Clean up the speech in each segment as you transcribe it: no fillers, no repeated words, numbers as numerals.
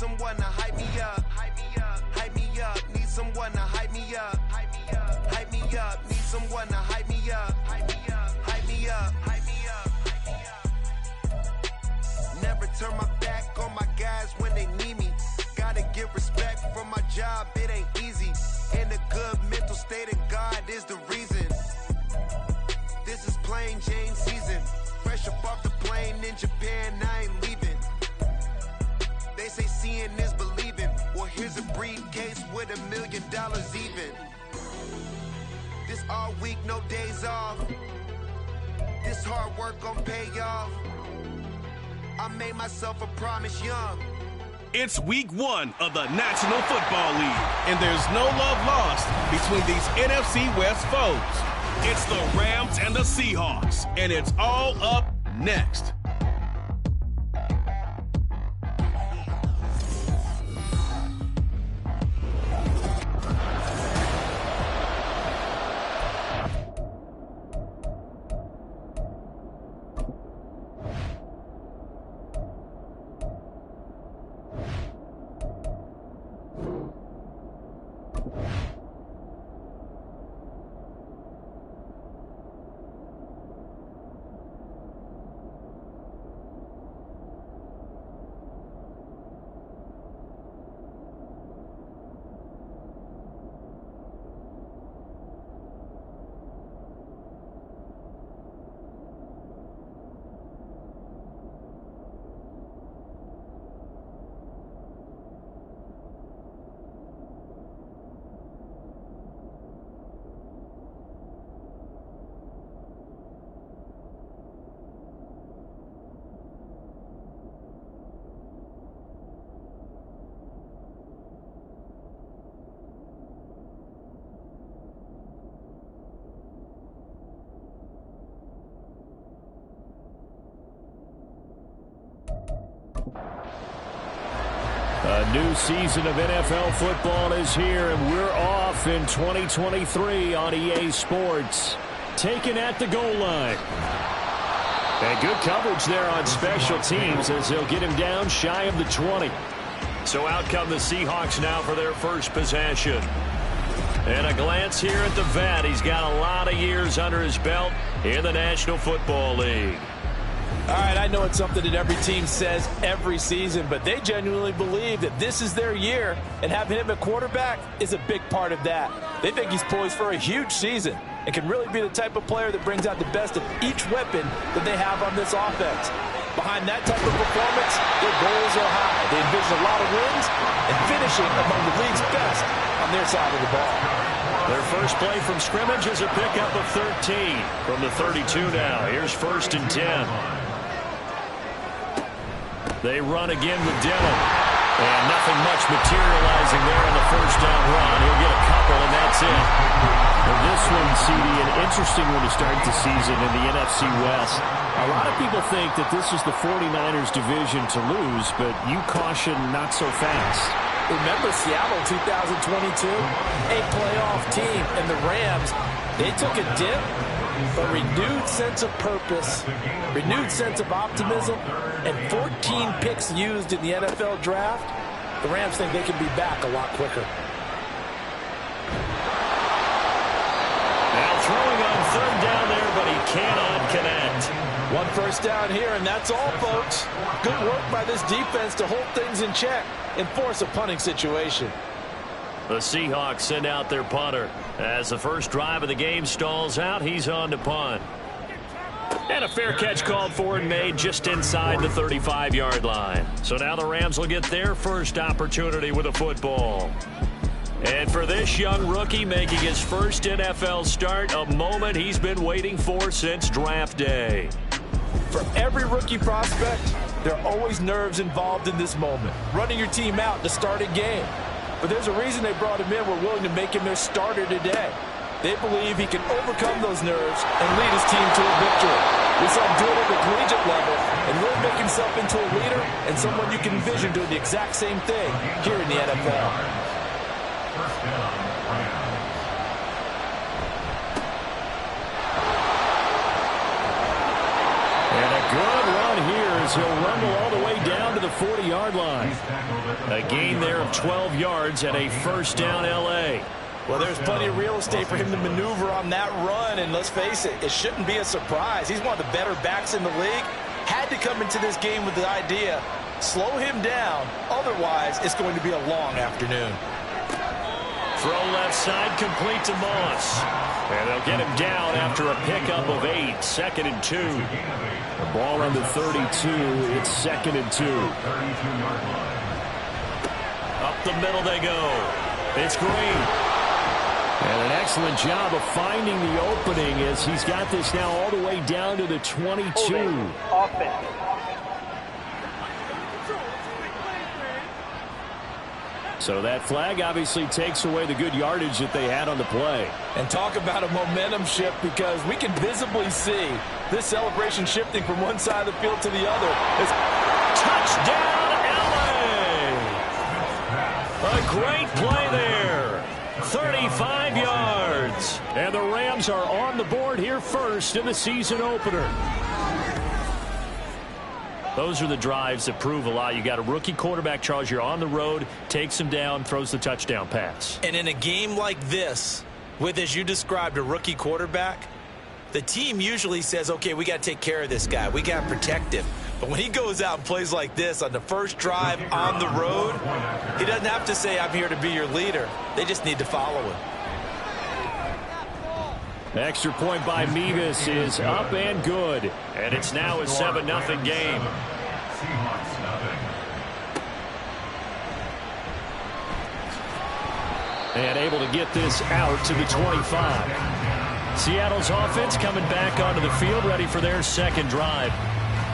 someone to hype me up. Hype me up. Hype me up. Need someone to hype me up. Hype me up. Hype me up. Need someone to hype me up. Hype me up. Hype me up. Hype me up. Hype me up. Never turn my back on my guys when they need me. Gotta get respect from my job, it ain't easy. In a good mental state, and God is the reason. This is plain Jane season. Fresh up off the plane in Japan, I ain't leaving. They say seeing is believing. Well, here's a briefcase with $1 million even. This all week, no days off. This hard work gon' pay off. I made myself a promise young. It's week 1 of the National Football League, and there's no love lost between these NFC West foes. It's the Rams and the Seahawks, and it's all up next. A new season of NFL football is here, and we're off in 2023 on EA Sports. Taken at the goal line. And good coverage there on special teams as they'll get him down shy of the 20. So out come the Seahawks now for their first possession. And a glance here at the vet. He's got a lot of years under his belt in the National Football League. All right, I know it's something that every team says every season, but they genuinely believe that this is their year, and having him at quarterback is a big part of that. They think he's poised for a huge season and can really be the type of player that brings out the best of each weapon that they have on this offense. Behind that type of performance, their goals are high. They envision a lot of wins and finishing among the league's best on their side of the ball. Their first play from scrimmage is a pickup of 13 from the 32 now. Here's 1st and 10. They run again with Dillon. And nothing much materializing there in the first down run. He'll get a couple, and that's it. Well, this one, CD, an interesting one to start the season in the NFC West. A lot of people think that this is the 49ers division to lose, but you caution not so fast. Remember Seattle 2022? A playoff team, and the Rams, they took a dip, but renewed sense of purpose, renewed sense of optimism, and 14 picks used in the NFL draft. The Rams think they can be back a lot quicker. Now throwing on 3rd down there, but he cannot connect. 1 first down here, and that's all, folks. Good work by this defense to hold things in check and force a punting situation. The Seahawks send out their punter. As the first drive of the game stalls out, he's on to punt. And a fair catch called for and made just inside the 35-yard line. So now the Rams will get their first opportunity with a football. And for this young rookie making his first NFL start, a moment he's been waiting for since draft day. For every rookie prospect, there are always nerves involved in this moment. Running your team out to start a game. But there's a reason they brought him in. We're willing to make him their starter today. They believe he can overcome those nerves and lead his team to a victory. We saw him do it at the collegiate level and really make himself into a leader and someone you can envision doing the exact same thing here in the NFL. And a good run here as he'll rumble all the way down to the 40-yard line. A gain there of 12 yards and a first down L.A. Well, there's plenty of real estate for him to maneuver on that run, and let's face it, it shouldn't be a surprise. He's one of the better backs in the league. Had to come into this game with the idea, slow him down, otherwise it's going to be a long afternoon. Throw left side, complete to Moss. And they'll get him down after a pickup of 8, 2nd and 2. The ball on the 32, it's 2nd and 2. Up the middle they go. It's Green. And an excellent job of finding the opening as he's got this now all the way down to the 22. Offense. So that flag obviously takes away the good yardage that they had on the play. And talk about a momentum shift, because we can visibly see this celebration shifting from one side of the field to the other. It's touchdown, L.A. A great play there. 35 yards. And the Rams are on the board here first in the season opener. Those are the drives that prove a lot. You got a rookie quarterback, Charles. You're on the road, takes him down, throws the touchdown pass. And in a game like this, with, as you described, a rookie quarterback, the team usually says, okay, we got to take care of this guy. We got to protect him. But when he goes out and plays like this on the first drive on the road, he doesn't have to say, I'm here to be your leader. They just need to follow him. Extra point by Mevis is up and good. And it's now a 7-0 game. And able to get this out to the 25. Seattle's offense coming back onto the field, ready for their second drive.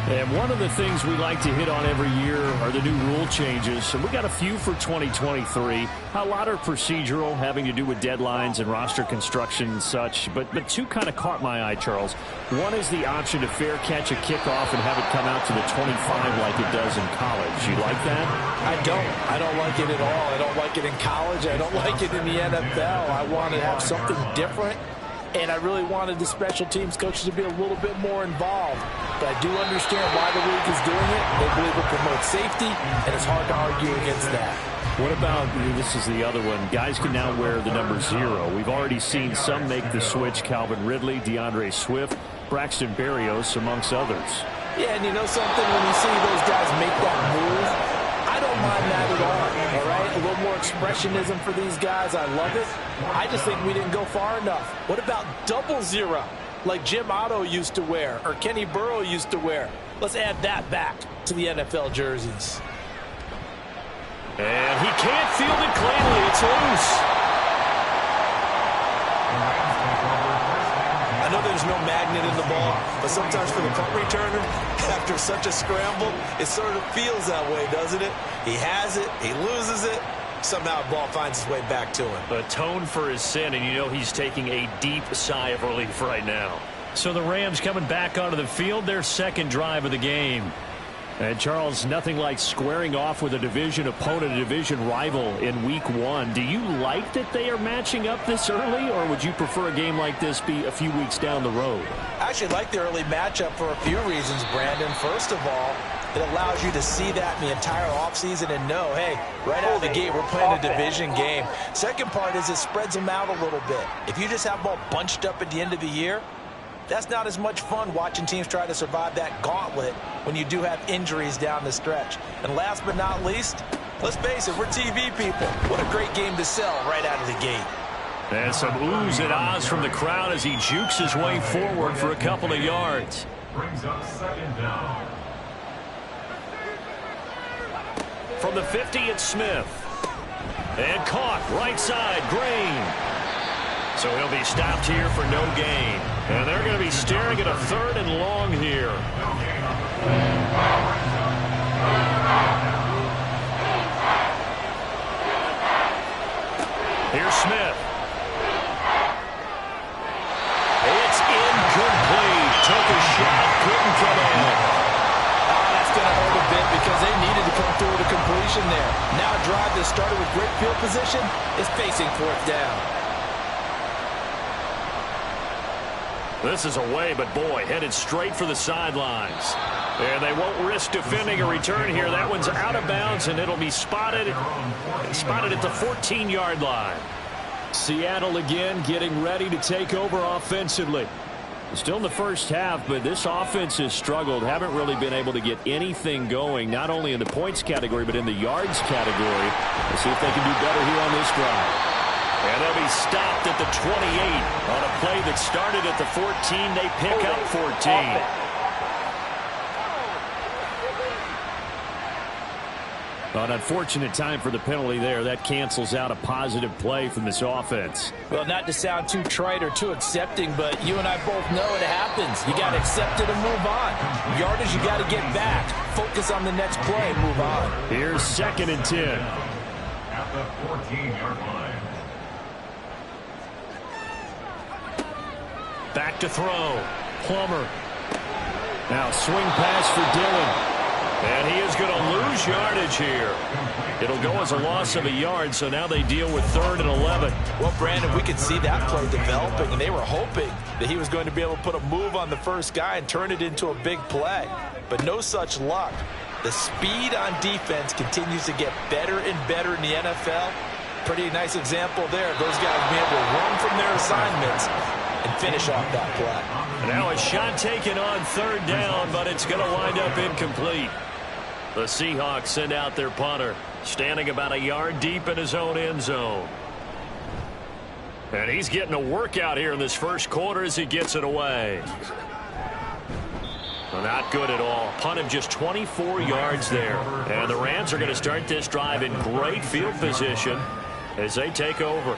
And one of the things we like to hit on every year are the new rule changes. And we got a few for 2023. A lot are procedural, having to do with deadlines and roster construction and such. But two kind of caught my eye, Charles. One is the option to fair catch a kickoff and have it come out to the 25 like it does in college. You like that? I don't. I don't like it at all. I don't like it in college. I don't like it in the NFL. I want to have something different. And I really wanted the special teams coaches to be a little bit more involved. But I do understand why the league is doing it. They believe it promotes safety, and it's hard to argue against that. What about, this is the other one, guys can now wear the number 0. We've already seen some make the switch. Calvin Ridley, DeAndre Swift, Braxton Berrios, amongst others. Yeah, and you know something? When you see those guys make that move, I don't mind that at all right? A little more expressionism for these guys. I love it. I just think we didn't go far enough. What about 00, like Jim Otto used to wear or Kenny Burrow used to wear? Let's add that back to the NFL jerseys. And he can't field it cleanly. It's loose. I know there's no magnet in the ball, but sometimes for the punt returner, after such a scramble, it sort of feels that way, doesn't it? He has it, he loses it, somehow the ball finds its way back to him. Atoned for his sin, and you know he's taking a deep sigh of relief right now. So the Rams coming back onto the field, their second drive of the game. And Charles, nothing like squaring off with a division opponent, a division rival in week 1. Do you like that they are matching up this early, or would you prefer a game like this be a few weeks down the road? I actually like the early matchup for a few reasons, Brandon. First of all, it allows you to see that in the entire offseason and know, hey, right out of the gate, we're playing a division game. Second part is it spreads them out a little bit. If you just have them all bunched up at the end of the year, that's not as much fun watching teams try to survive that gauntlet when you do have injuries down the stretch. And last but not least, let's face it, we're TV people. What a great game to sell right out of the gate. And some oohs and ahs from the crowd as he jukes his way forward for a couple of yards. Brings up second down. From the 50, it's Smith. And caught right side, Green. So he'll be stopped here for no gain. And they're going to be staring at a 3rd and long here. Here's Smith. It's incomplete. Took a shot, couldn't get in. That's going to hurt a bit because they needed to come through with a completion there. Now a drive that started with great field position is facing 4th down. This is away, but boy, headed straight for the sidelines. And they won't risk defending a return here. That one's out of bounds, and it'll be spotted at the 14-yard line. Seattle again getting ready to take over offensively. Still in the first half, but this offense has struggled. Haven't really been able to get anything going, not only in the points category, but in the yards category. Let's see if they can do better here on this drive. And they'll be stopped at the 28 on a play that started at the 14. They pick up 14. An unfortunate time for the penalty there. That cancels out a positive play from this offense. Well, not to sound too trite or too accepting, but you and I both know it happens. You got to accept it and move on. Yardage, you got to get back. Focus on the next play and move on. Here's 2nd and 10. At the 14-yard line. Back to throw. Plummer. Now swing pass for Dillon. And he is going to lose yardage here. It'll go as a loss of a yard, so now they deal with 3rd and 11. Well, Brandon, we could see that play developing, and they were hoping that he was going to be able to put a move on the first guy and turn it into a big play. But no such luck. The speed on defense continues to get better and better in the NFL. Pretty nice example there. Those guys being able to run from their assignments and finish off that play. Now a shot taken on 3rd down, but it's going to wind up incomplete. The Seahawks send out their punter, standing about a yard deep in his own end zone. And he's getting a workout here in this first quarter as he gets it away. Well, not good at all. Punt of just 24 yards there. And the Rams are going to start this drive in great field position as they take over.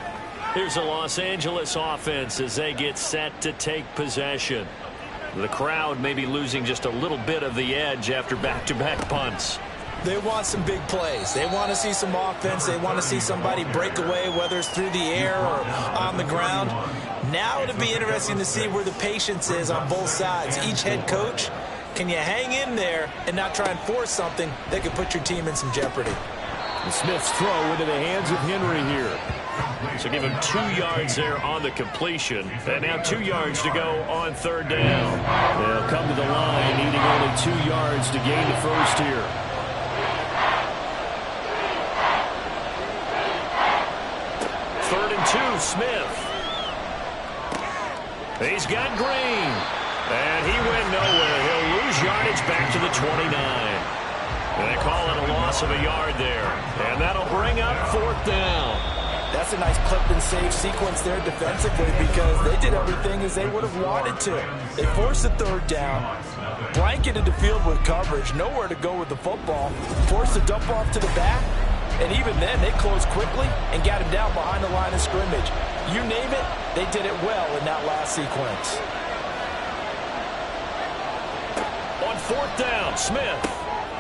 Here's the Los Angeles offense as they get set to take possession. The crowd may be losing just a little bit of the edge after back-to-back punts. They want some big plays. They want to see some offense. They want to see somebody break away, whether it's through the air or on the ground. Now it'll be interesting to see where the patience is on both sides. Each head coach, can you hang in there and not try and force something that could put your team in some jeopardy? And Smith's throw into the hands of Henry here. So give him 2 yards there on the completion. And now 2 yards to go on 3rd down. They'll come to the line, needing only 2 yards to gain the first here. Third and 2, Smith. He's got Green. And he went nowhere. He'll lose yardage back to the 29. And they call it a loss of a yard there. And that'll bring up 4th down. That's a nice clip and save sequence there defensively because they did everything as they would have wanted to. They forced the 3rd down, blanketed the field with coverage, nowhere to go with the football, forced the dump off to the back, and even then they closed quickly and got him down behind the line of scrimmage. You name it, they did it well in that last sequence. On 4th down, Smith.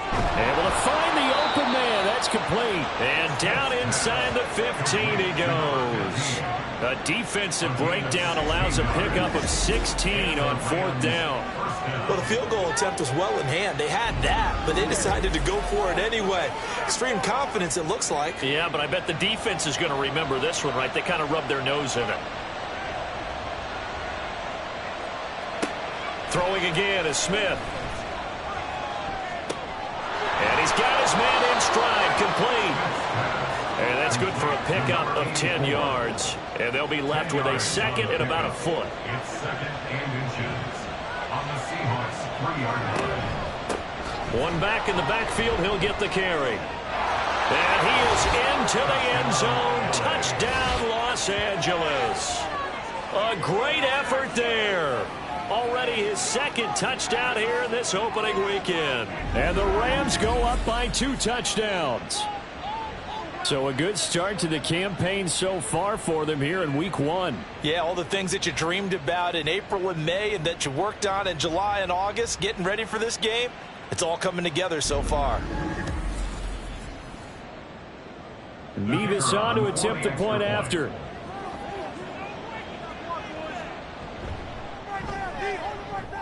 Able to find the open man. That's complete. And down inside the 15 he goes. A defensive breakdown allows a pickup of 16 on 4th down. Well, the field goal attempt was well in hand. They had that, but they decided to go for it anyway. Extreme confidence, it looks like. Yeah, but I bet the defense is going to remember this one, right? They kind of rubbed their nose in it. Throwing again is Smith. And he's got his man in stride, complete. And that's good for a pickup of 10 yards. And they'll be left with a 2nd and about a foot. It's 2nd and inches on the Seahawks 3-yard line. One back in the backfield, he'll get the carry. And he is into the end zone. Touchdown, Los Angeles. A great effort there. Already his 2nd touchdown here in this opening weekend. And the Rams go up by 2 touchdowns. So a good start to the campaign so far for them here in week 1. Yeah, all the things that you dreamed about in April and May and that you worked on in July and August, getting ready for this game, it's all coming together so far. Mevis on to attempt the point after.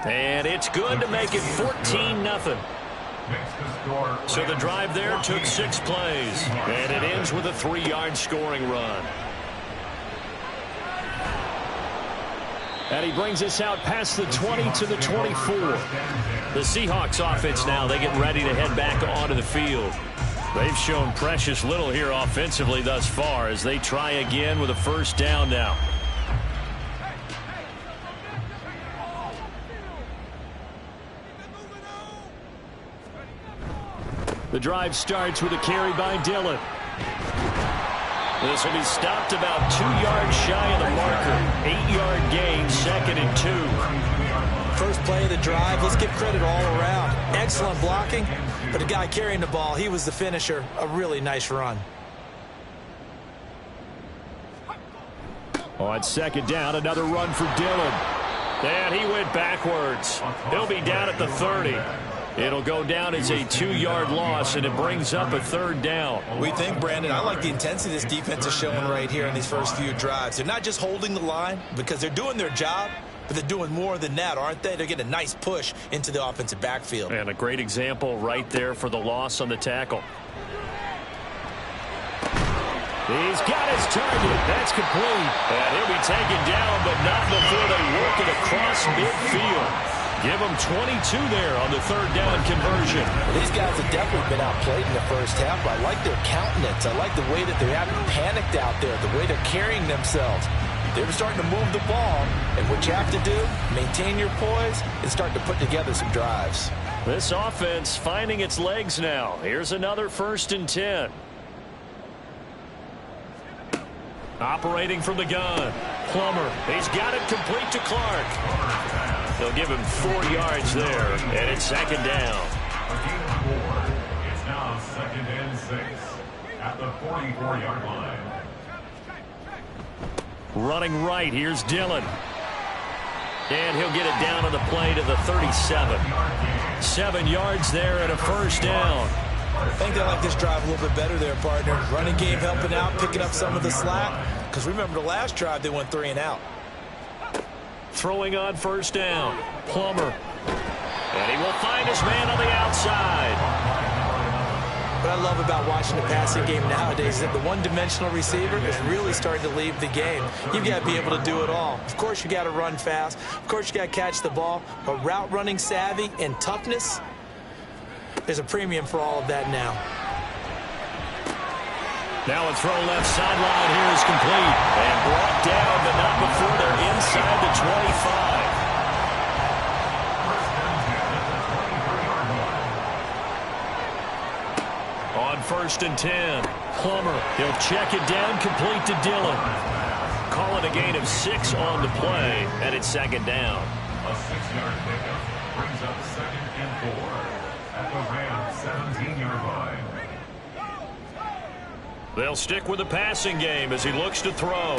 And it's good to make it 14-0. So the drive there took 6 plays. And it ends with a 3-yard scoring run. And he brings us out past the 20 to the 24. The Seahawks offense now, they get ready to head back onto the field. They've shown precious little here offensively thus far as they try again with a first down now. The drive starts with a carry by Dillon. This will be stopped about 2 yards shy of the marker. 8-yard gain, 2nd and 2. First play of the drive, let's give credit all around. Excellent blocking, but the guy carrying the ball, he was the finisher. A really nice run. On 2nd down, another run for Dillon. And he went backwards. He'll be down at the 30. It'll go down as a 2-yard loss, and it brings up a 3rd down. We think, Brandon, I like the intensity this defense is showing right here in these first few drives. They're not just holding the line because they're doing their job, but they're doing more than that, aren't they? They're getting a nice push into the offensive backfield. And a great example right there for the loss on the tackle. He's got his target. That's complete. And he'll be taken down, but not before they work it across midfield. Give them 22 there on the 3rd down conversion. Well, these guys have definitely been outplayed in the first half, but I like their countenance. I like the way that they haven't panicked out there, the way they're carrying themselves. They're starting to move the ball, and what you have to do, maintain your poise and start to put together some drives. This offense finding its legs now. Here's another 1st and 10. Operating from the gun. Plummer. He's got it complete to Clark. They'll give him 4 yards there, and it's 2nd down. A gain of 4. It's now 2nd and 6 at the 44-yard line. Running right, here's Dillon. And he'll get it down on the play to the 37. 7 yards there and a 1st down. I think they like this drive a little bit better there, partner. Running game helping out, picking up some of the slack. Because remember the last drive, they went 3 and out. Throwing on 1st down. Plummer. And he will find his man on the outside. What I love about watching the passing game nowadays is that the one-dimensional receiver is really starting to leave the game. You've got to be able to do it all. Of course, you got to run fast. Of course, you got to catch the ball. But route running savvy and toughness, there's a premium for all of that now. Now a throw left sideline here is complete. And brought down, but not before they're inside the 25. On 1st and 10, Plummer. He'll check it down, complete to Dillon. Call it a gain of 6 on the play, and it's 2nd down. A 6-yard pickup brings up 2nd and 4 at the Rams' 17-yard line. They'll stick with the passing game as he looks to throw.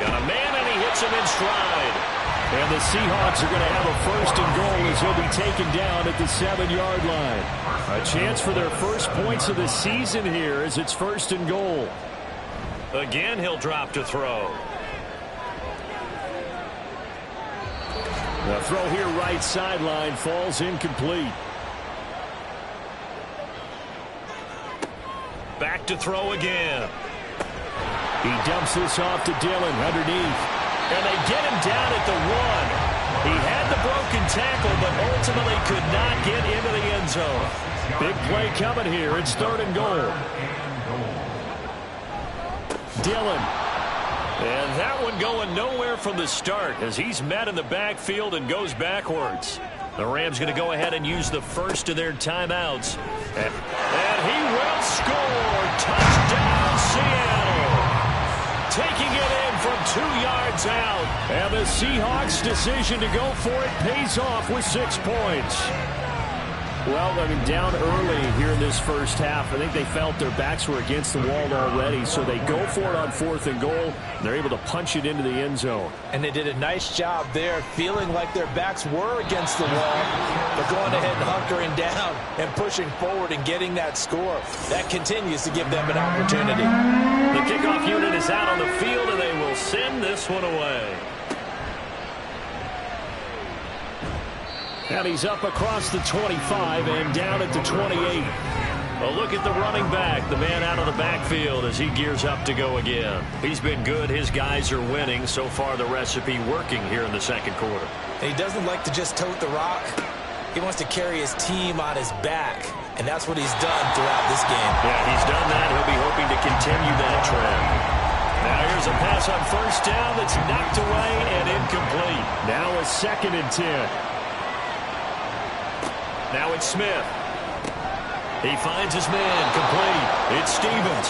Got a man, and he hits him in stride. And the Seahawks are going to have a 1st and goal as he'll be taken down at the 7-yard line. A chance for their first points of the season here as it's 1st and goal. Again, he'll drop to throw. The throw here right sideline falls incomplete. Back to throw again. He dumps this off to Dillon underneath. And they get him down at the 1. He had the broken tackle, but ultimately could not get into the end zone. Big play coming here. It's 3rd and goal. Dillon. And that one going nowhere from the start as he's met in the backfield and goes backwards. The Rams going to go ahead and use the first of their timeouts. And he will score. Touchdown, Seattle. Taking it in from 2 yards out. And the Seahawks' decision to go for it pays off with 6 points. Well, I mean, down early here in this first half. I think they felt their backs were against the wall already, so they go for it on 4th and goal. They're able to punch it into the end zone. And they did a nice job there, feeling like their backs were against the wall, but going ahead and hunkering down and pushing forward and getting that score. That continues to give them an opportunity. The kickoff unit is out on the field, and they will send this one away. And he's up across the 25 and down at the 28. A look at the running back, the man out of the backfield as he gears up to go again. He's been good. His guys are winning. So far, the recipe working here in the second quarter. He doesn't like to just tote the rock. He wants to carry his team on his back, and that's what he's done throughout this game. Yeah, he's done that. He'll be hoping to continue that trend. Now here's a pass on first down that's knocked away and incomplete. Now a 2nd and 10. Now it's Smith. He finds his man, complete. It's Stevens.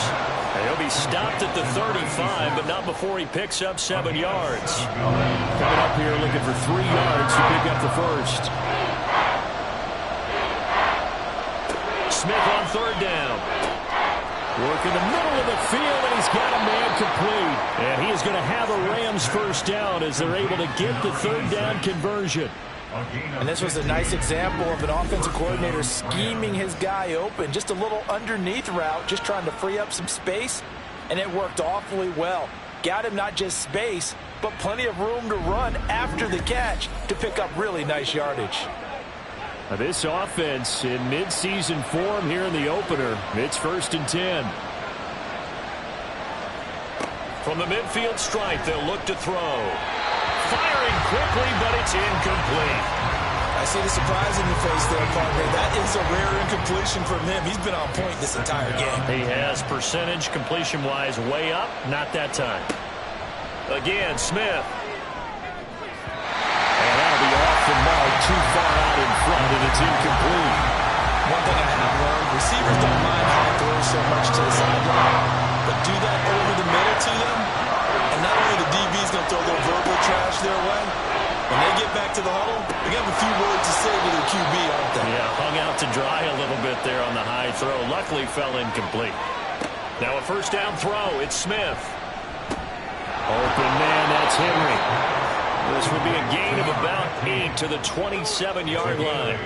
And he'll be stopped at the 35, but not before he picks up 7 yards. Coming up here looking for 3 yards to pick up the first. Smith on 3rd down. Work in the middle of the field, and he's got a man complete. And he is going to have a Rams first down as they're able to get the 3rd down conversion. And this was a nice example of an offensive coordinator scheming his guy open. Just a little underneath route, just trying to free up some space, and it worked awfully well. Got him not just space, but plenty of room to run after the catch to pick up really nice yardage. Now this offense in midseason form here in the opener. It's 1st and 10. From the midfield stripe, they'll look to throw. Firing quickly, but it's incomplete. I see the surprise in your face there, partner. That is a rare incompletion from him. He's been on point this entire game. He has percentage completion-wise way up. Not that time. Again, Smith. And that'll be off the mark, too far out in front, and it's incomplete. One thing I have learned, receivers don't mind high throws so much to the sideline, but do that over the middle to them, and not only the DB's going to throw a little verbal trash their way, when they get back to the huddle, they're going to have a few words to say to their QB, aren't they? Yeah, hung out to dry a little bit there on the high throw. Luckily fell incomplete. Now a 1st down throw. It's Smith. Open man, that's Henry. This would be a gain of about 8 to the 27-yard line.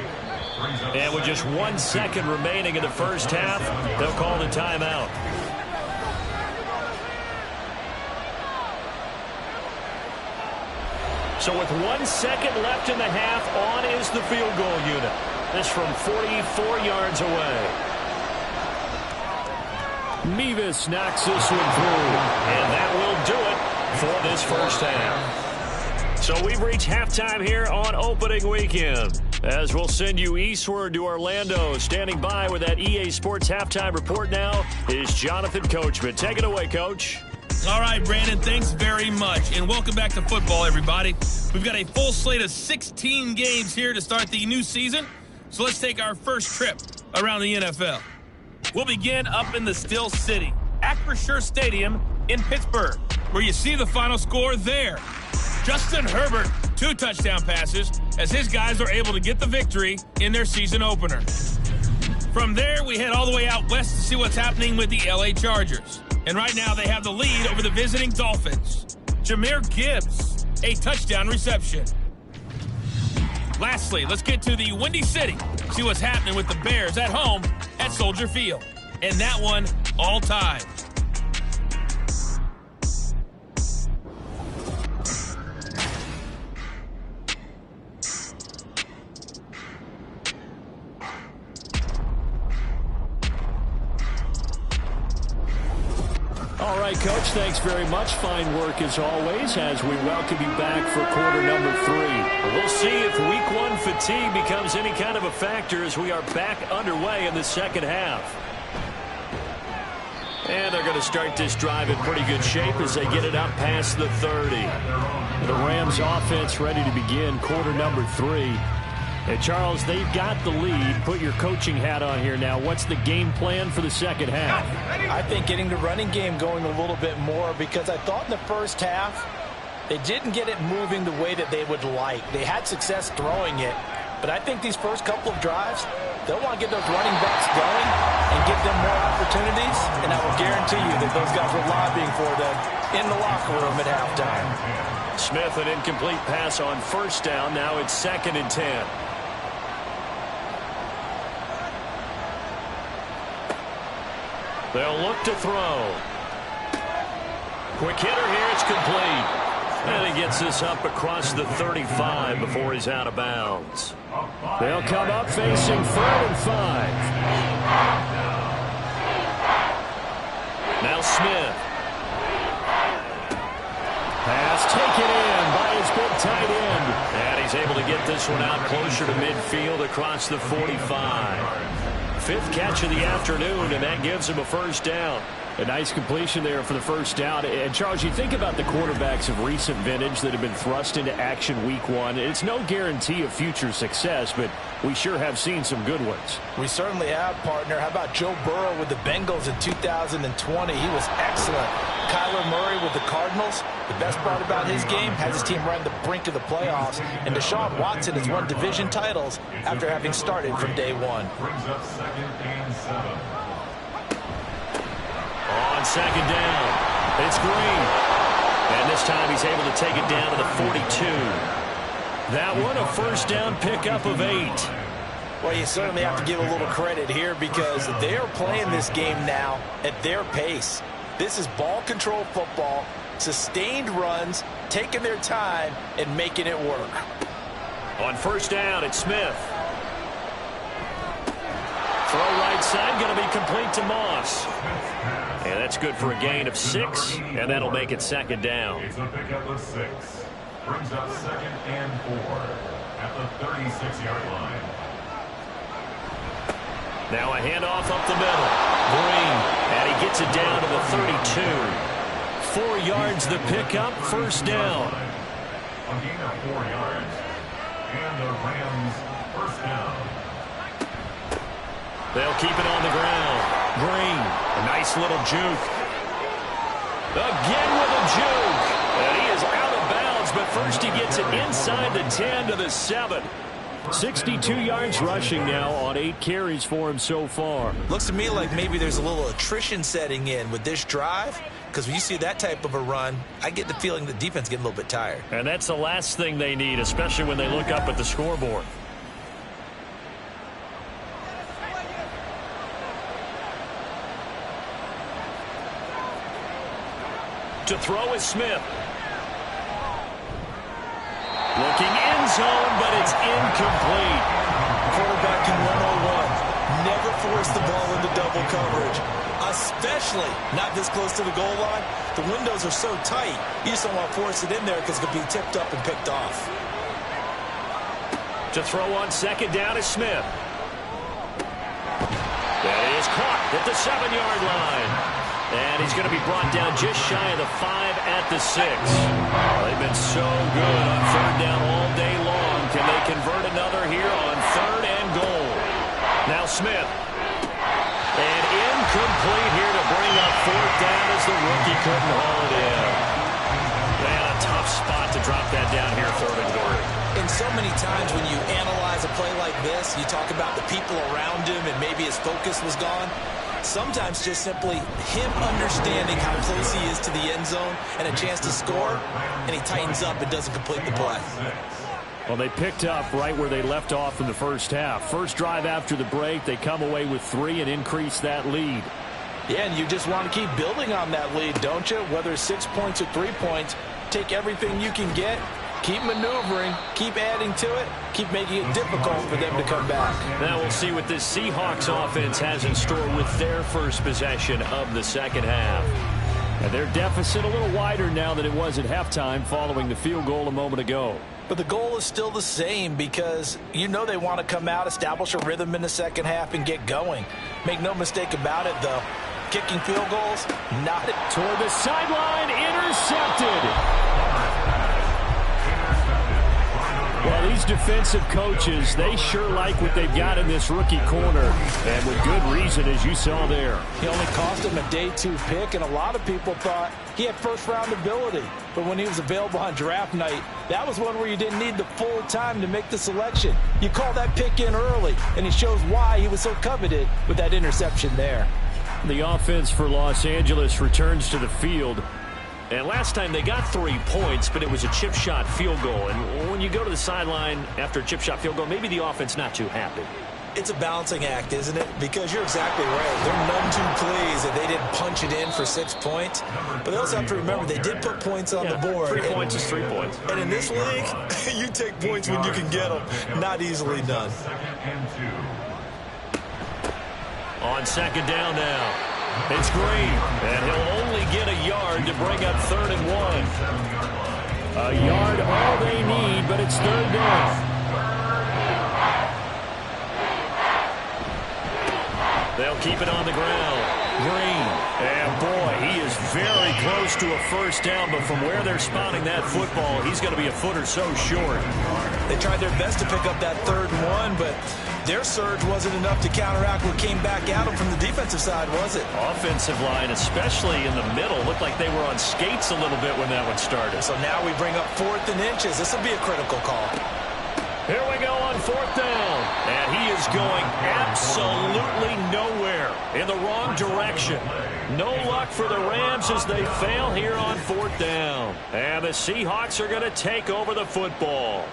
And with just 1 second remaining in the first half, they'll call the timeout. So with 1 second left in the half, on is the field goal unit. This from 44 yards away. Mevis knocks this one through. And that will do it for this first half. So we've reached halftime here on opening weekend. As we'll send you eastward to Orlando. Standing by with that EA Sports halftime report now is Jonathan Coachman. Take it away, Coach. All right, Brandon, thanks very much. And welcome back to football, everybody. We've got a full slate of 16 games here to start the new season. So let's take our first trip around the NFL. We'll begin up in the Steel City, Acrisure Stadium in Pittsburgh, where you see the final score there. Justin Herbert, 2 touchdown passes, as his guys are able to get the victory in their season opener. From there, we head all the way out west to see what's happening with the LA Chargers. And right now, they have the lead over the visiting Dolphins. Jahmyr Gibbs, a touchdown reception. Lastly, let's get to the Windy City, see what's happening with the Bears at home at Soldier Field. And that one, all tied. All right, Coach, thanks very much. Fine work as always as we welcome you back for quarter number 3. We'll see if week 1 fatigue becomes any kind of a factor as we are back underway in the second half. And they're going to start this drive in pretty good shape as they get it up past the 30. The Rams offense ready to begin quarter number 3. And Charles, they've got the lead. Put your coaching hat on here now. What's the game plan for the second half? I think getting the running game going a little bit more, because I thought in the first half they didn't get it moving the way that they would like. They had success throwing it, but I think these first couple of drives, they'll want to get those running backs going and give them more opportunities, and I will guarantee you that those guys were lobbying for them in the locker room at halftime. Smith, an incomplete pass on first down. Now it's 2nd and 10. They'll look to throw. Quick hitter here, it's complete. And he gets this up across the 35 before he's out of bounds. They'll come up facing 3rd and 5. Smith. Pass taken in by his big tight end. And he's able to get this one out closer to midfield across the 45. Fifth catch of the afternoon, and that gives him a first down. A nice completion there for the first down. And, Charles, you think about the quarterbacks of recent vintage that have been thrust into action week one. It's no guarantee of future success, but we sure have seen some good ones. We certainly have, partner. How about Joe Burrow with the Bengals in 2020? He was excellent. Kyler Murray with the Cardinals. The best part about his game has his team right on the brink of the playoffs. And Deshaun Watson has won division titles after having started from day one. Brings up 2nd and 7. On second down, it's Green. And this time he's able to take it down to the 42. That one, a first down pickup of 8. Well, you certainly have to give a little credit here because they are playing this game now at their pace. This is ball control football, sustained runs, taking their time, and making it work. On first down, it's Smith. Throw right side, going to be complete to Moss. And that's good for a gain of 6, and that'll make it second down. It's a pickup of 6. Brings up 2nd and 4 at the 36-yard line. Now a handoff up the middle. Green, and he gets it down to the 32. 4 yards the pickup, first down. A gain of 4 yards. And the Rams first down. They'll keep it on the ground. Green, a nice little juke. Again with a juke. And he is out of bounds, but first he gets it inside the 10 to the 7. 62 yards rushing now on 8 carries for him so far. Looks to me like maybe there's a little attrition setting in with this drive, because when you see that type of a run, I get the feeling the defense getting a little bit tired. And that's the last thing they need, especially when they look up at the scoreboard. To throw is Smith. Looking end zone, but it's incomplete. Quarterback in 101. Never force the ball into double coverage, especially not this close to the goal line. The windows are so tight, you just don't want to force it in there because it could be tipped up and picked off. To throw on second down is Smith. That is caught at the 7-yard line. And he's going to be brought down just shy of the 5 at the 6. They've been so good on third down all day long. Can they convert another here on 3rd and goal? Now Smith. And incomplete here to bring up 4th down as the rookie couldn't haul it in. Man, a tough spot to drop that down here, 3rd and goal. And so many times when you analyze a play like this, you talk about the people around him and maybe his focus was gone. Sometimes just simply him understanding how close he is to the end zone and a chance to score, and he tightens up and doesn't complete the play. Well, they picked up right where they left off in the first half. First drive after the break, they come away with 3 and increase that lead. Yeah, and you just want to keep building on that lead, don't you? Whether it's 6 points or 3 points, take everything you can get, keep maneuvering, keep adding to it, keep making it difficult for them to come back. Now we'll see what this Seahawks offense has in store with their first possession of the second half. And their deficit a little wider now than it was at halftime following the field goal a moment ago. But the goal is still the same because you know they want to come out, establish a rhythm in the second half, and get going. Make no mistake about it, though. Kicking field goals, not it. Toward the sideline, intercepted. Well, these defensive coaches, they sure like what they've got in this rookie corner. And with good reason, as you saw there. He only cost him a day 2 pick, and a lot of people thought he had first-round ability. But when he was available on draft night, that was one where you didn't need the full time to make the selection. You call that pick in early, and it shows why he was so coveted with that interception there. The offense for Los Angeles returns to the field. And last time they got 3 points, but it was a chip shot field goal. And when you go to the sideline after a chip shot field goal, maybe the offense not too happy. It's a balancing act, isn't it? Because you're exactly right. They're none too pleased that they didn't punch it in for 6 points. But they also have to remember they did put points on the board. 3 points is 3 points. And in this league, you take points when you can get them. Not easily done. 2nd and 2. On second down now. It's Green, and he'll only get a yard to bring up 3rd and 1. A yard all they need, but it's 3rd down. They'll keep it on the ground. Green, and boy, he is very close to a 1st down, but from where they're spotting that football, he's going to be a foot or so short. They tried their best to pick up that 3rd and 1, but their surge wasn't enough to counteract what came back at them from the defensive side, was it? Offensive line, especially in the middle, looked like they were on skates a little bit when that one started. So now we bring up 4th and inches. This will be a critical call. Here we go on 4th down. And he is going absolutely nowhere, in the wrong direction. No luck for the Rams as they fail here on 4th down. And the Seahawks are going to take over the football.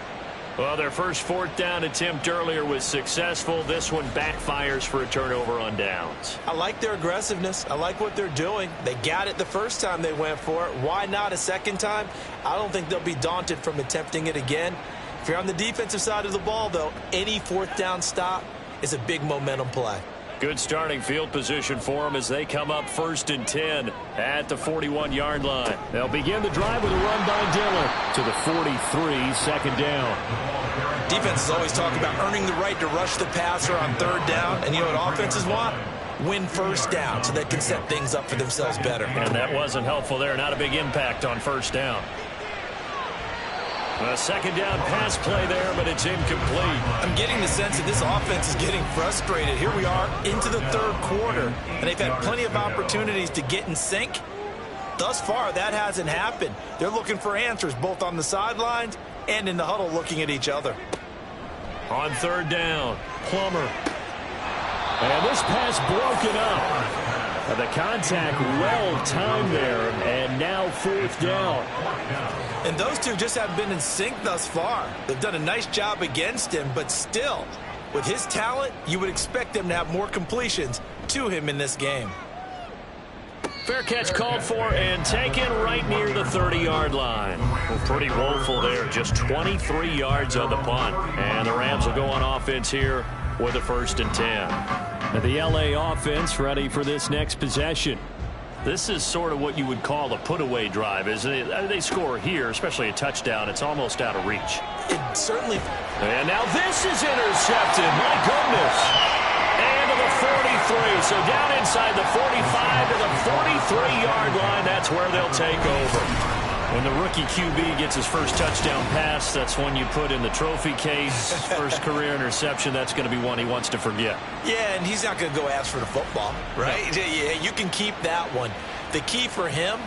Well, their first 4th down attempt earlier was successful. This one backfires for a turnover on downs. I like their aggressiveness. I like what they're doing. They got it the first time they went for it. Why not a second time? I don't think they'll be daunted from attempting it again. If you're on the defensive side of the ball, though, any 4th down stop is a big momentum play. Good starting field position for them as they come up 1st and 10 at the 41-yard line. They'll begin the drive with a run by Dillon to the 43, 2nd down. Defenses always talk about earning the right to rush the passer on 3rd down. And you know what offenses want? Win 1st down so they can set things up for themselves better. And that wasn't helpful there. Not a big impact on 1st down. A 2nd down pass play there, but it's incomplete. I'm getting the sense that this offense is getting frustrated. Here we are into the 3rd quarter, and they've had plenty of opportunities to get in sync. Thus far, that hasn't happened. They're looking for answers both on the sidelines and in the huddle looking at each other. On 3rd down, Plummer. And this pass broken up. The contact well timed there, and now 4th down. And those two just haven't been in sync thus far. They've done a nice job against him, but still, with his talent, you would expect them to have more completions to him in this game. Fair catch called for and taken right near the 30-yard line. Well, pretty woeful there, just 23 yards on the punt. And the Rams will go on offense here with a 1st and 10. The LA offense ready for this next possession. This is sort of what you would call a put-away drive. As they score here, especially a touchdown, it's almost out of reach. It certainly... And now this is intercepted. My goodness. And to the 43. So down inside the 45 to the 43-yard line. That's where they'll take over. When the rookie QB gets his first touchdown pass, that's one you put in the trophy case. First career interception, that's going to be one he wants to forget. Yeah, and he's not going to go ask for the football, right? No. Yeah, you can keep that one. The key for him,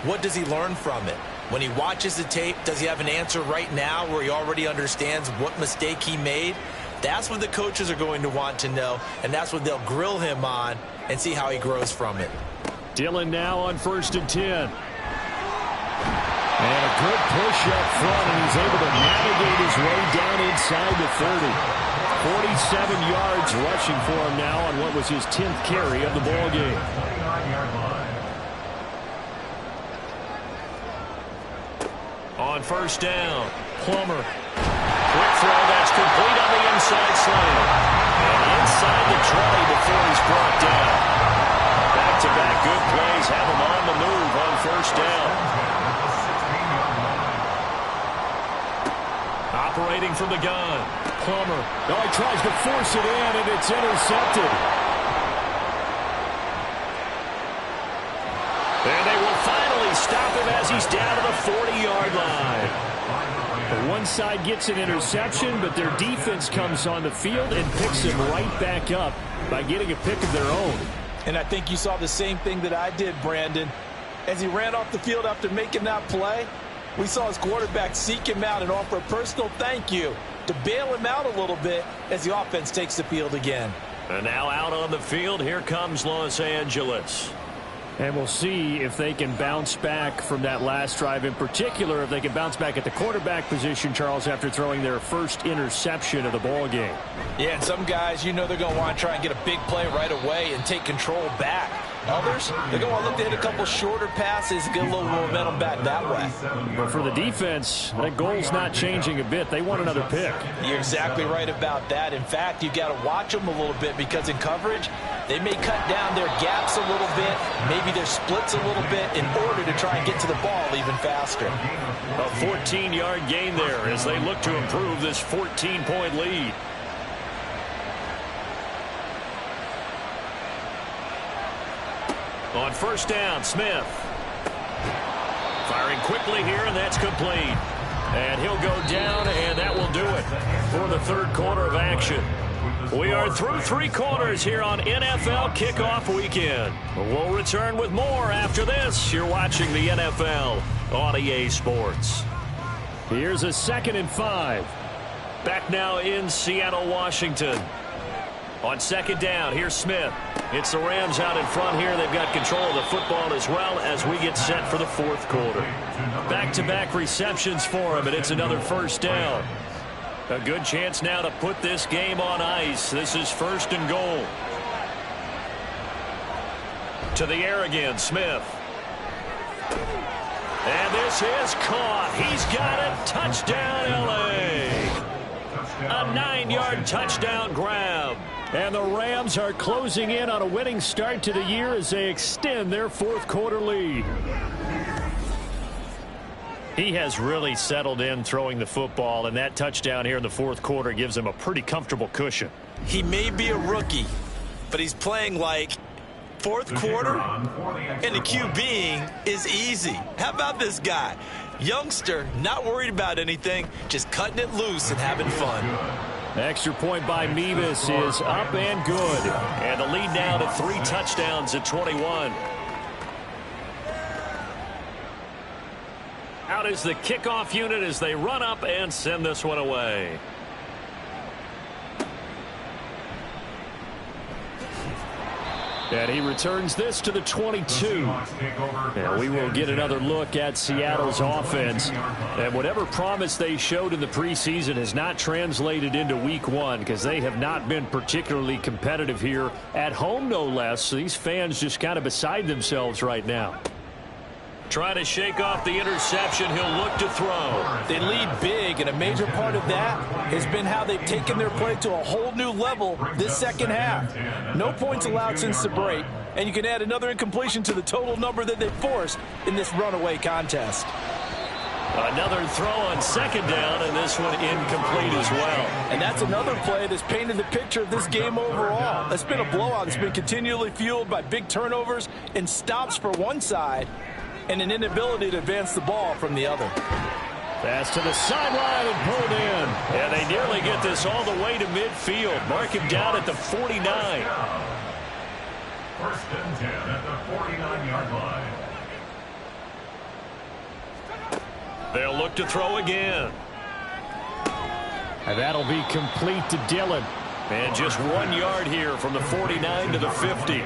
what does he learn from it? When he watches the tape, does he have an answer right now where he already understands what mistake he made? That's what the coaches are going to want to know, and that's what they'll grill him on and see how he grows from it. Dillon now on 1st and 10. And a good push up front, and he's able to navigate his way down inside the 30. 47 yards rushing for him now on what was his 10th carry of the ball game. On 1st down, Plummer. Quick throw, that's complete on the inside slant. And inside the 20 before he's brought down. Back-to-back good plays have him on the move on 1st down. Operating from the gun, Plummer. Oh, he tries to force it in, and it's intercepted. And they will finally stop him as he's down to the 40-yard line. The one side gets an interception, but their defense comes on the field and picks him right back up by getting a pick of their own. And I think you saw the same thing that I did, Brandon. As he ran off the field after making that play, we saw his quarterback seek him out and offer a personal thank you to bail him out a little bit as the offense takes the field again. And now out on the field, here comes Los Angeles. And we'll see if they can bounce back from that last drive. In particular, if they can bounce back at the quarterback position, Charles, after throwing their first interception of the ball game. Yeah, and some guys, you know they're going to want to try and get a big play right away and take control back. Others, they're going to look to hit a couple shorter passes and get a little momentum back that way. But for the defense, that goal's not changing a bit. They want another pick. You're exactly right about that. In fact, you've got to watch them a little bit because in coverage, they may cut down their gaps a little bit, maybe their splits a little bit in order to try and get to the ball even faster. A 14-yard gain there as they look to improve this 14-point lead. On first down, Smith. Firing quickly here, and that's complete. And he'll go down, and that will do it for the third quarter of action. We are through 3 quarters here on NFL Kickoff Weekend. We'll return with more after this. You're watching the NFL on EA Sports. Here's a 2nd and 5. Back now in Seattle, Washington. On second down, here's Smith. It's the Rams out in front here. They've got control of the football as well as we get set for the fourth quarter. Back-to-back receptions for him, and it's another first down. A good chance now to put this game on ice. This is 1st and goal. To the air again, Smith. And this is caught. He's got it. Touchdown, L.A. A 9-yard touchdown grab. And the Rams are closing in on a winning start to the year as they extend their fourth quarter lead. He has really settled in throwing the football, and that touchdown here in the fourth quarter gives him a pretty comfortable cushion. He may be a rookie, but he's playing like fourth quarter, and the QBing is easy. How about this guy? Youngster, not worried about anything, just cutting it loose and having fun. Extra point by Mevis is up and good. And the lead now to 3 touchdowns at 21. Out is the kickoff unit as they run up and send this one away. And he returns this to the 22. And we will get another look at Seattle's offense. And whatever promise they showed in the preseason has not translated into week 1 because they have not been particularly competitive here at home, no less. These fans just kind of beside themselves right now. Trying to shake off the interception. He'll look to throw. They lead big, and a major part of that has been how they've taken their play to a whole new level this second half. No points allowed since the break, and you can add another incompletion to the total number that they forced in this runaway contest. Another throw on second down, and this one incomplete as well. And that's another play that's painted the picture of this game overall. It's been a blowout. It's been continually fueled by big turnovers and stops for one side, and an inability to advance the ball from the other. Pass to the sideline and pulled in. And they nearly get this all the way to midfield. Mark him down at the 49. 1st and 10 at the 49-yard line. They'll look to throw again. And that'll be complete to Dillon. And just 1 yard here from the 49 to the 50.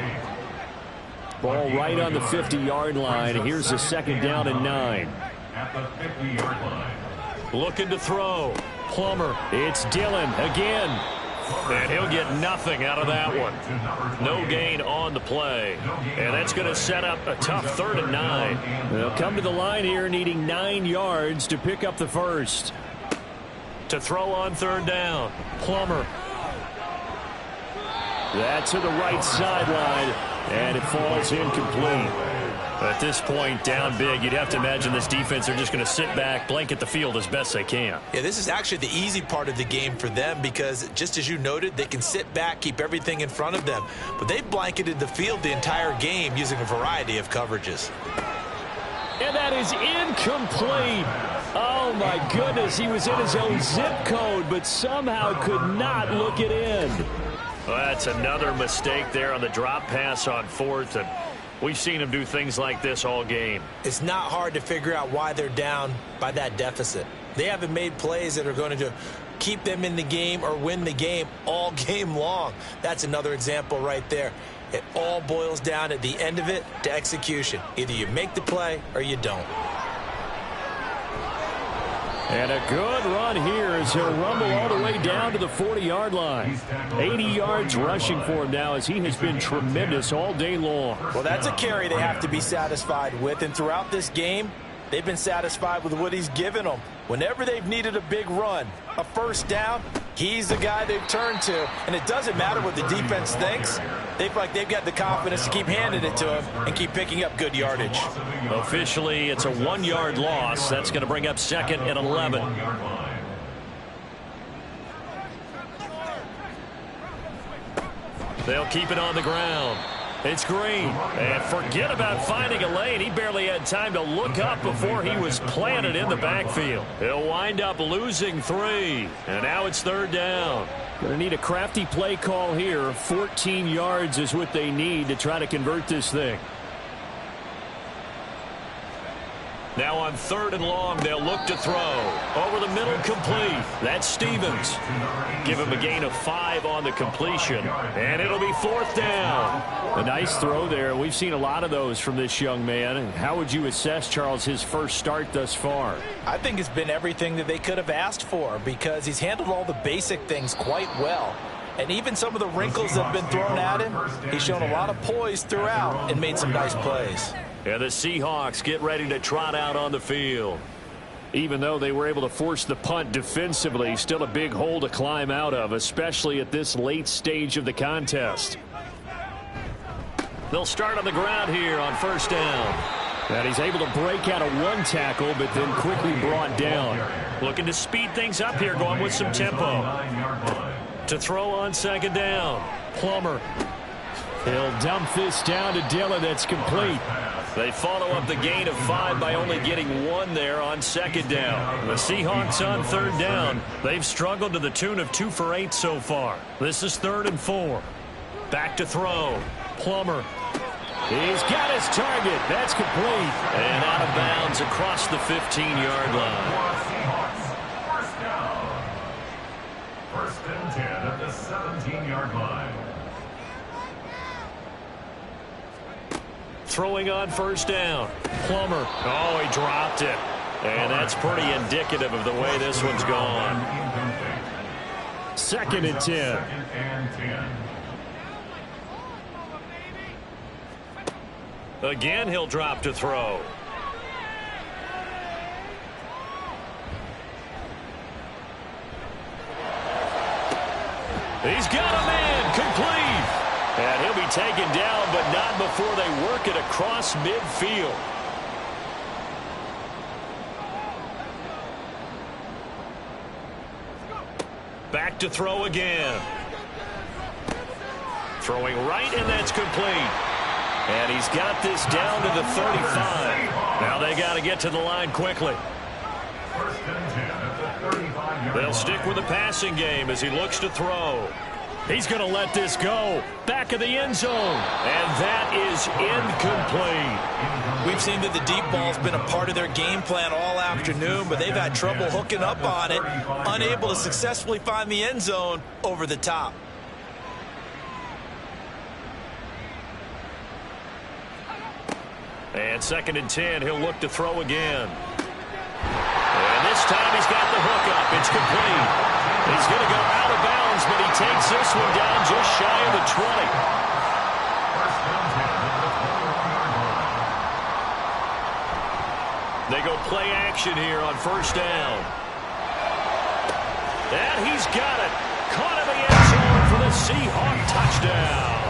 Ball right on the 50-yard line. Here's the 2nd down and 9. At the 50-yard line. Looking to throw. Plummer. It's Dillon again. And he'll get nothing out of that one. No gain on the play. And that's going to set up a tough 3rd and 9. They'll come to the line here needing 9 yards to pick up the first. To throw on 3rd down. Plummer. That's to the right sideline. And it falls incomplete. At this point, down big, you'd have to imagine this defense are just going to sit back, blanket the field as best they can. Yeah, this is actually the easy part of the game for them because, just as you noted, they can sit back, keep everything in front of them. But they've blanketed the field the entire game using a variety of coverages. And that is incomplete. Oh, my goodness. He was in his own zip code, but somehow could not look it in. Well, that's another mistake there on the drop pass on 4th, and we've seen him do things like this all game. It's not hard to figure out why they're down by that deficit. They haven't made plays that are going to keep them in the game or win the game all game long. That's another example right there. It all boils down at the end of it to execution. Either you make the play or you don't. And a good run here as he'll rumble all the way down to the 40-yard line. 80 yards rushing for him now as he has been tremendous all day long. Well, that's a carry they have to be satisfied with. And throughout this game, they've been satisfied with what he's given them. Whenever they've needed a big run, a first down, he's the guy they've turned to. And it doesn't matter what the defense thinks. They feel like they've got the confidence to keep handing it to him and keep picking up good yardage. Officially, it's a 1-yard loss. That's going to bring up 2nd and 11. They'll keep it on the ground. It's Green. And forget about finding a lane. He barely had time to look up before he was planted in the backfield. He'll wind up losing 3. And now it's 3rd down. Going to need a crafty play call here. 14 yards is what they need to try to convert this thing. Now on 3rd and long, they'll look to throw. Over the middle, complete. That's Stevens. Give him a gain of 5 on the completion. And it'll be 4th down. A nice throw there. We've seen a lot of those from this young man. How would you assess, Charles, his first start thus far? I think it's been everything that they could have asked for because he's handled all the basic things quite well. And even some of the wrinkles that have been thrown at him, he's shown a lot of poise throughout and made some nice plays. And the Seahawks get ready to trot out on the field. Even though they were able to force the punt defensively, still a big hole to climb out of, especially at this late stage of the contest. They'll start on the ground here on 1st down. And he's able to break out of 1 tackle, but then quickly brought down. Looking to speed things up here, going with some tempo. To throw on 2nd down. Plummer. He'll dump this down to Dillon. That's complete. They follow up the gain of 5 by only getting 1 there on 2nd down. The Seahawks on 3rd down. They've struggled to the tune of 2 for 8 so far. This is 3rd and 4. Back to throw. Plummer. He's got his target. That's complete. And out of bounds across the 15-yard line. First down. 1st and 10 at the 17-yard line. Throwing on 1st down. Plummer. Oh, he dropped it. And that's pretty indicative of the way this one's gone. 2nd and 10. 2nd and 10. Again, he'll drop to throw. He's got a man. Complete. And he'll be taken down, but not before they work it across midfield. Back to throw again. Throwing right, and that's complete. And he's got this down to the 35. Now they got to get to the line quickly. 1st and 10 at the 35-yard line. They'll stick with the passing game as he looks to throw. He's going to let this go. Back of the end zone. And that is incomplete. We've seen that the deep ball's been a part of their game plan all afternoon, but they've had trouble hooking up on it, unable to successfully find the end zone over the top. And 2nd and 10, he'll look to throw again. And this time he's got the hook up. It's complete. He's going to go out of bounds, but he takes this one down just shy of the 20. 1st and 10 at the 41-yard line. They go play action here on 1st down. And he's got it. Caught in the end zone for the Seahawk touchdown.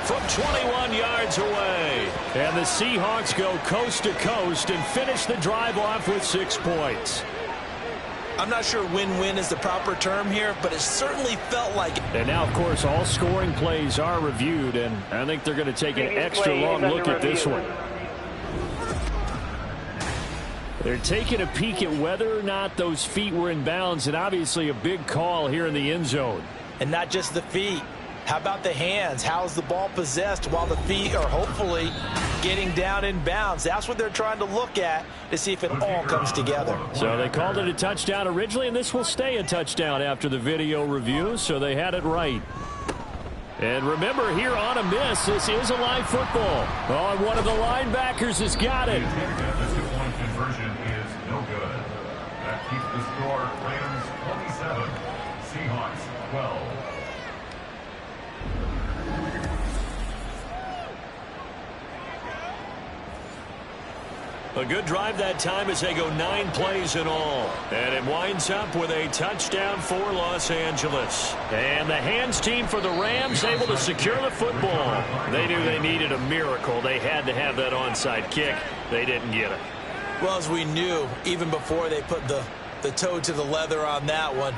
From 21 yards away. And the Seahawks go coast to coast and finish the drive off with 6 points. I'm not sure win-win is the proper term here, but it certainly felt like it. And now, of course, all scoring plays are reviewed, and I think they're going to take an extra long look at this one. They're taking a peek at whether or not those feet were in bounds, and obviously a big call here in the end zone. And not just the feet. How about the hands? How's the ball possessed while the feet are hopefully getting down in bounds? That's what they're trying to look at to see if it all comes together. So they called it a touchdown originally, and this will stay a touchdown after the video review, so they had it right. And remember, here on a miss, this is a live football. Oh, and one of the linebackers has got it. The 2-point conversion is no good. That keeps the score Rams 27, Seahawks 12. A good drive that time as they go 9 plays in all. And it winds up with a touchdown for Los Angeles. And the hands team for the Rams able to secure the football. They knew they needed a miracle. They had to have that onside kick. They didn't get it. Well, as we knew, even before they put the toe to the leather on that one,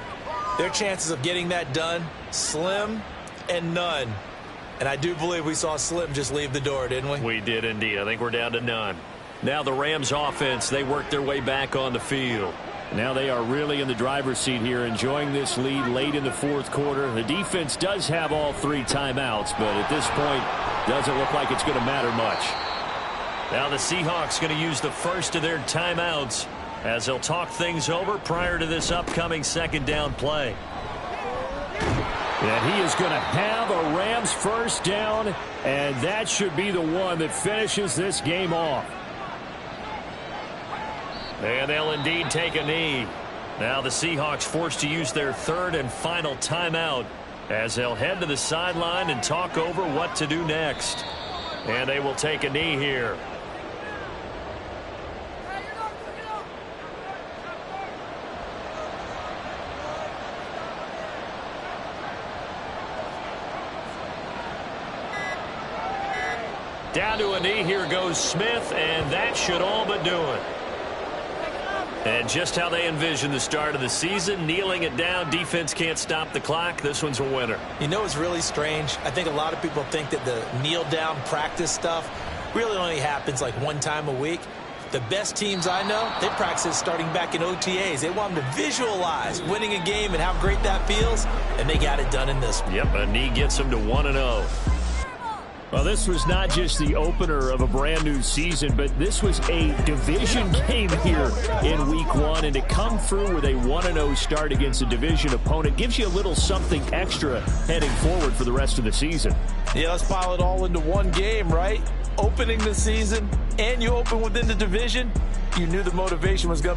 their chances of getting that done, slim and none. And I do believe we saw Slim just leave the door, didn't we? We did indeed. I think we're down to none. Now the Rams offense, they work their way back on the field. Now they are really in the driver's seat here, enjoying this lead late in the fourth quarter. The defense does have all 3 timeouts, but at this point, doesn't look like it's going to matter much. Now the Seahawks going to use the first of their timeouts as they'll talk things over prior to this upcoming second down play. And he is going to have a Rams first down, and that should be the one that finishes this game off. And they'll indeed take a knee. Now the Seahawks forced to use their third and final timeout as they'll head to the sideline and talk over what to do next. And they will take a knee here. Down to a knee, here goes Smith, and that should all but do it. And just how they envision the start of the season, kneeling it down, defense can't stop the clock. This one's a winner. You know, it's really strange. I think a lot of people think that the kneel-down practice stuff really only happens like 1 time a week. The best teams I know, they practice starting back in OTAs. They want them to visualize winning a game and how great that feels, and they got it done in this one. Yep, a knee gets them to 1-0. Well, this was not just the opener of a brand new season, but this was a division game here in week 1. And to come through with a 1-0 start against a division opponent gives you a little something extra heading forward for the rest of the season. Yeah, let's pile it all into one game, right? Opening the season, and you open within the division. You knew the motivation was going to